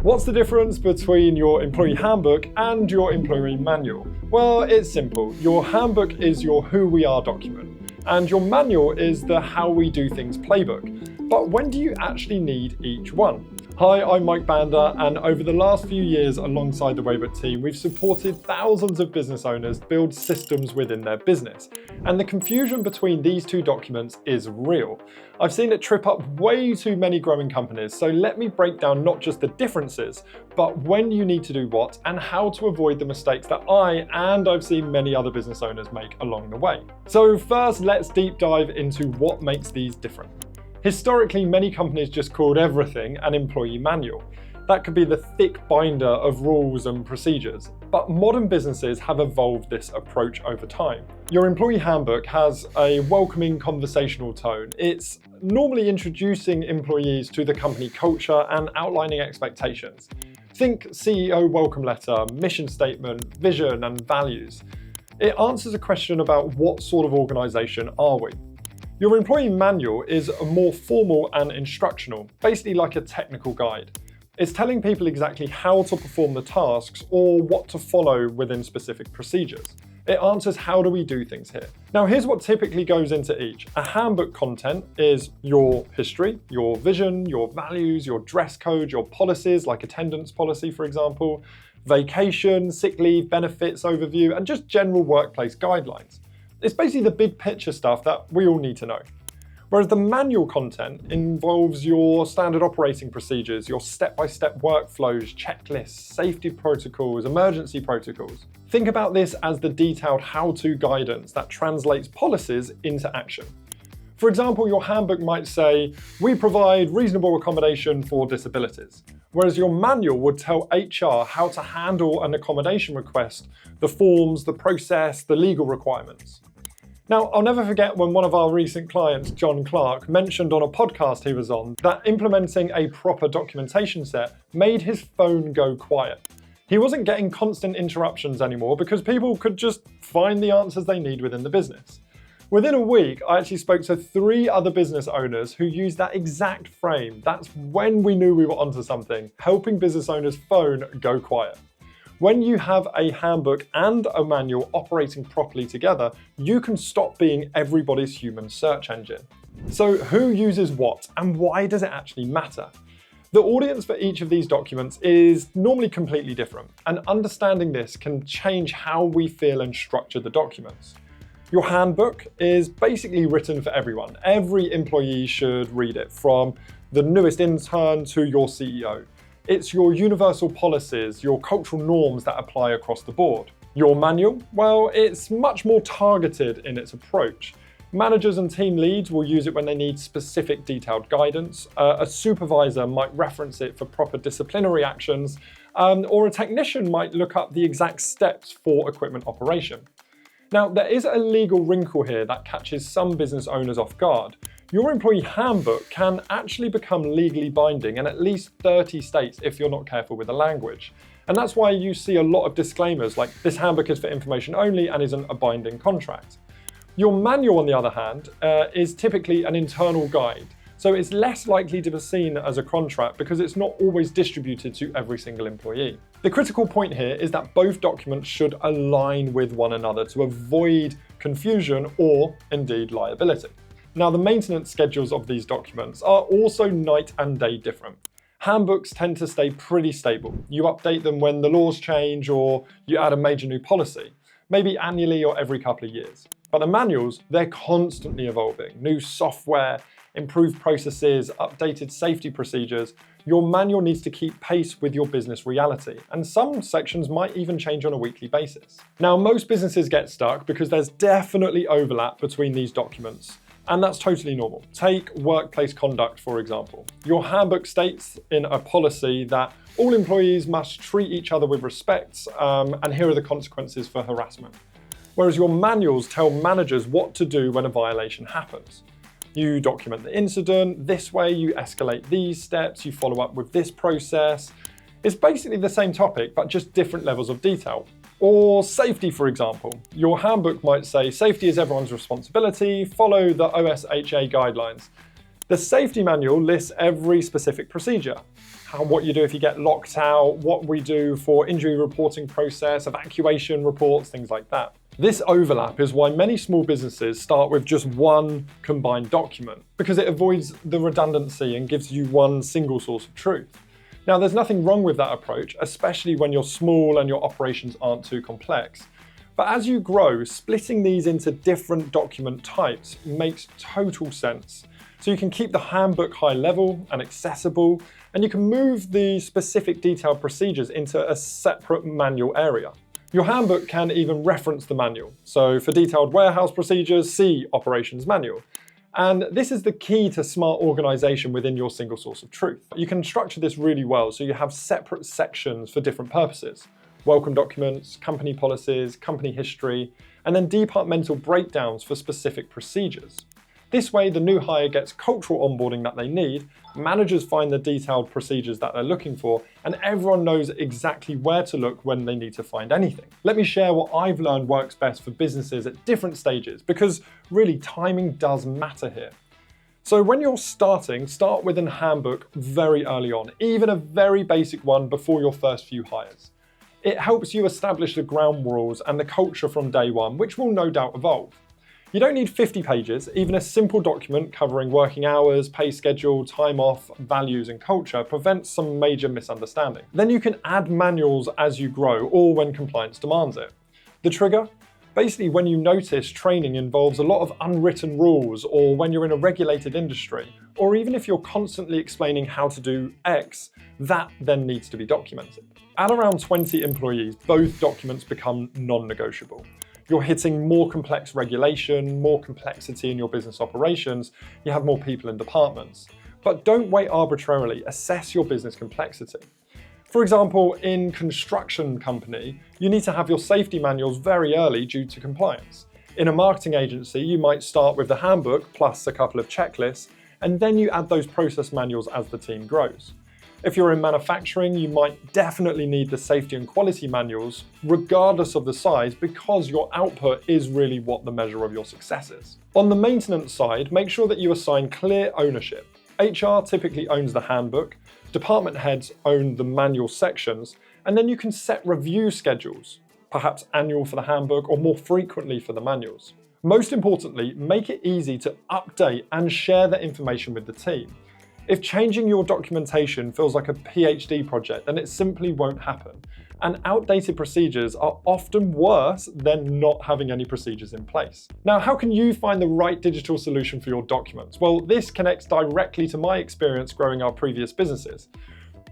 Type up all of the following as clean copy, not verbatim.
What's the difference between your employee handbook and your employee manual? Well, it's simple. Your handbook is your who we are document, and your manual is the how we do things playbook. But when do you actually need each one? Hi, I'm Mike Bander, and over the last few years alongside the Waybook team, we've supported thousands of business owners build systems within their business. And the confusion between these two documents is real. I've seen it trip up way too many growing companies, so let me break down not just the differences, but when you need to do what and how to avoid the mistakes that I've seen many other business owners make along the way. So first, let's deep dive into what makes these different. Historically, many companies just called everything an employee manual. That could be the thick binder of rules and procedures. But modern businesses have evolved this approach over time. Your employee handbook has a welcoming conversational tone. It's normally introducing employees to the company culture and outlining expectations. Think CEO welcome letter, mission statement, vision, and values. It answers a question about what sort of organization are we? Your employee manual is more formal and instructional, basically like a technical guide. It's telling people exactly how to perform the tasks or what to follow within specific procedures. It answers how do we do things here. Now here's what typically goes into each. A handbook content is your history, your vision, your values, your dress code, your policies like attendance policy for example, vacation, sick leave, benefits overview, and just general workplace guidelines. It's basically the big picture stuff that we all need to know. Whereas the manual content involves your standard operating procedures, your step-by-step workflows, checklists, safety protocols, emergency protocols. Think about this as the detailed how-to guidance that translates policies into action. For example, your handbook might say, we provide reasonable accommodation for disabilities. Whereas your manual would tell HR how to handle an accommodation request, the forms, the process, the legal requirements. Now, I'll never forget when one of our recent clients, John Clark, mentioned on a podcast he was on that implementing a proper documentation set made his phone go quiet. He wasn't getting constant interruptions anymore because people could just find the answers they need within the business. Within a week, I actually spoke to 3 other business owners who used that exact frame. That's when we knew we were onto something, helping business owners' phone go quiet. When you have a handbook and a manual operating properly together, you can stop being everybody's human search engine. So who uses what and why does it actually matter? The audience for each of these documents is normally completely different, and understanding this can change how we feel and structure the documents. Your handbook is basically written for everyone. Every employee should read it, from the newest intern to your CEO. It's your universal policies, your cultural norms that apply across the board. Your manual, well, it's much more targeted in its approach. Managers and team leads will use it when they need specific detailed guidance. A supervisor might reference it for proper disciplinary actions, or a technician might look up the exact steps for equipment operation. Now, there is a legal wrinkle here that catches some business owners off guard. Your employee handbook can actually become legally binding in at least 30 states if you're not careful with the language. And that's why you see a lot of disclaimers like this handbook is for information only and isn't a binding contract. Your manual, on the other hand, is typically an internal guide. So it's less likely to be seen as a contract because it's not always distributed to every single employee. The critical point here is that both documents should align with one another to avoid confusion or indeed liability. Now, the maintenance schedules of these documents are also night and day different. Handbooks tend to stay pretty stable. You update them when the laws change or you add a major new policy, maybe annually or every couple of years. But the manuals, they're constantly evolving. New software, improved processes, updated safety procedures. Your manual needs to keep pace with your business reality, and some sections might even change on a weekly basis. Now, most businesses get stuck because there's definitely overlap between these documents. And that's totally normal. Take workplace conduct, for example. Your handbook states in a policy that all employees must treat each other with respect, and here are the consequences for harassment. Whereas your manuals tell managers what to do when a violation happens. You document the incident, this way you escalate these steps, you follow up with this process. It's basically the same topic, but just different levels of detail. Or safety, for example. Your handbook might say, safety is everyone's responsibility, follow the OSHA guidelines. The safety manual lists every specific procedure. what you do if you get locked out, what we do for injury reporting process, evacuation reports, things like that. This overlap is why many small businesses start with just one combined document, because it avoids the redundancy and gives you one single source of truth. Now, there's nothing wrong with that approach, especially when you're small and your operations aren't too complex. But as you grow, splitting these into different document types makes total sense. So you can keep the handbook high level and accessible, and you can move the specific detailed procedures into a separate manual area. Your handbook can even reference the manual. So for detailed warehouse procedures, see Operations Manual. And this is the key to smart organization within your single source of truth. You can structure this really well so you have separate sections for different purposes. Welcome documents, company policies, company history, and then departmental breakdowns for specific procedures. This way, the new hire gets cultural onboarding that they need, managers find the detailed procedures that they're looking for, and everyone knows exactly where to look when they need to find anything. Let me share what I've learned works best for businesses at different stages, because really timing does matter here. So when you're starting, start with a handbook very early on, even a very basic one before your first few hires. It helps you establish the ground rules and the culture from day one, which will no doubt evolve. You don't need 50 pages, even a simple document covering working hours, pay schedule, time off, values and culture prevents some major misunderstanding. Then you can add manuals as you grow or when compliance demands it. The trigger? Basically when you notice training involves a lot of unwritten rules, or when you're in a regulated industry, or even if you're constantly explaining how to do X, that then needs to be documented. At around 20 employees, both documents become non-negotiable. You're hitting more complex regulation, more complexity in your business operations, you have more people in departments. But don't wait arbitrarily, assess your business complexity. For example, in construction company, you need to have your safety manuals very early due to compliance. In a marketing agency, you might start with the handbook plus a couple of checklists, and then you add those process manuals as the team grows. If you're in manufacturing, you might definitely need the safety and quality manuals, regardless of the size, because your output is really what the measure of your success is. On the maintenance side, make sure that you assign clear ownership. HR typically owns the handbook, department heads own the manual sections, and then you can set review schedules, perhaps annual for the handbook or more frequently for the manuals. Most importantly, make it easy to update and share the information with the team. If changing your documentation feels like a PhD project, then it simply won't happen. And outdated procedures are often worse than not having any procedures in place. Now, how can you find the right digital solution for your documents? Well, this connects directly to my experience growing our previous businesses.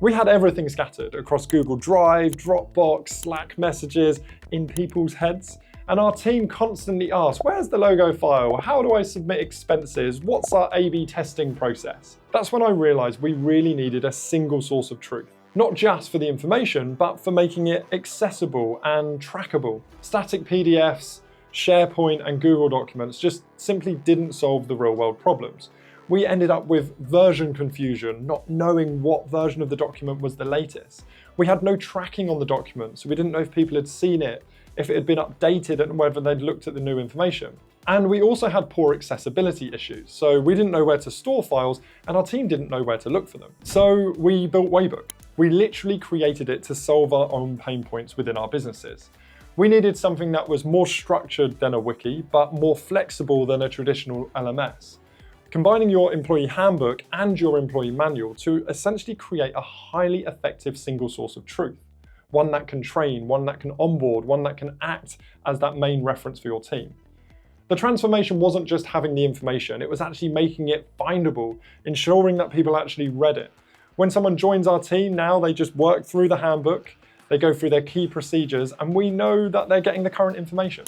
We had everything scattered across Google Drive, Dropbox, Slack messages, in people's heads. And our team constantly asks, where's the logo file? How do I submit expenses? What's our A/B testing process? That's when I realized we really needed a single source of truth. Not just for the information, but for making it accessible and trackable. Static PDFs, SharePoint and Google documents just simply didn't solve the real world problems. We ended up with version confusion, not knowing what version of the document was the latest. We had no tracking on the document, so we didn't know if people had seen it, if it had been updated and whether they'd looked at the new information. And we also had poor accessibility issues, so we didn't know where to store files and our team didn't know where to look for them. So we built Waybook. We literally created it to solve our own pain points within our businesses. We needed something that was more structured than a wiki, but more flexible than a traditional LMS. Combining your employee handbook and your employee manual to essentially create a highly effective single source of truth. One that can train, one that can onboard, one that can act as that main reference for your team. The transformation wasn't just having the information, it was actually making it findable, ensuring that people actually read it. When someone joins our team now, they just work through the handbook, they go through their key procedures, and we know that they're getting the current information.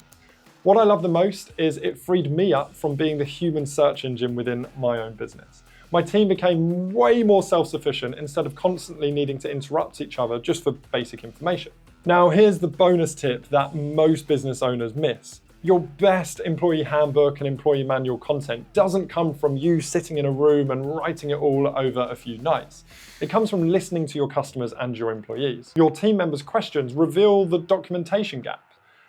What I love the most is it freed me up from being the human search engine within my own business. My team became way more self-sufficient instead of constantly needing to interrupt each other just for basic information. Now, here's the bonus tip that most business owners miss. Your best employee handbook and employee manual content doesn't come from you sitting in a room and writing it all over a few nights. It comes from listening to your customers and your employees. Your team members' questions reveal the documentation gap.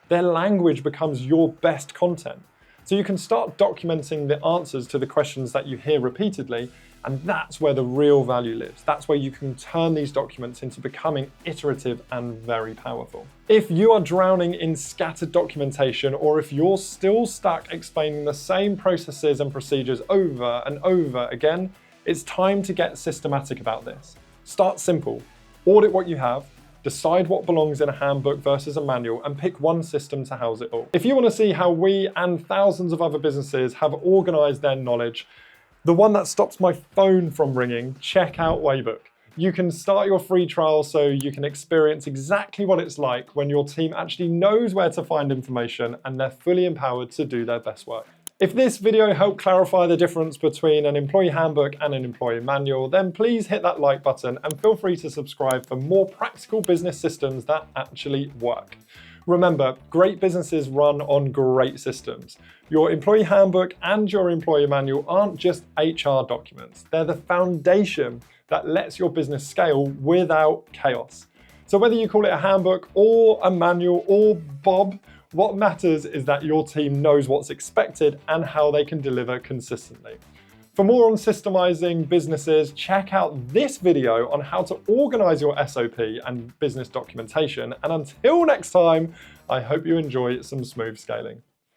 Their language becomes your best content. So you can start documenting the answers to the questions that you hear repeatedly, And that's where the real value lives. That's where you can turn these documents into becoming iterative and very powerful. If you are drowning in scattered documentation, or if you're still stuck explaining the same processes and procedures over and over again, it's time to get systematic about this. Start simple. Audit what you have, decide what belongs in a handbook versus a manual, and pick one system to house it all. If you want to see how we and thousands of other businesses have organized their knowledge, the one that stops my phone from ringing, check out Waybook. You can start your free trial so you can experience exactly what it's like when your team actually knows where to find information and they're fully empowered to do their best work. If this video helped clarify the difference between an employee handbook and an employee manual, then please hit that like button and feel free to subscribe for more practical business systems that actually work. Remember, great businesses run on great systems. Your employee handbook and your employee manual aren't just HR documents. They're the foundation that lets your business scale without chaos. So whether you call it a handbook or a manual or Bob, what matters is that your team knows what's expected and how they can deliver consistently. For more on systemizing businesses, check out this video on how to organize your SOP and business documentation. And until next time, I hope you enjoy some smooth scaling.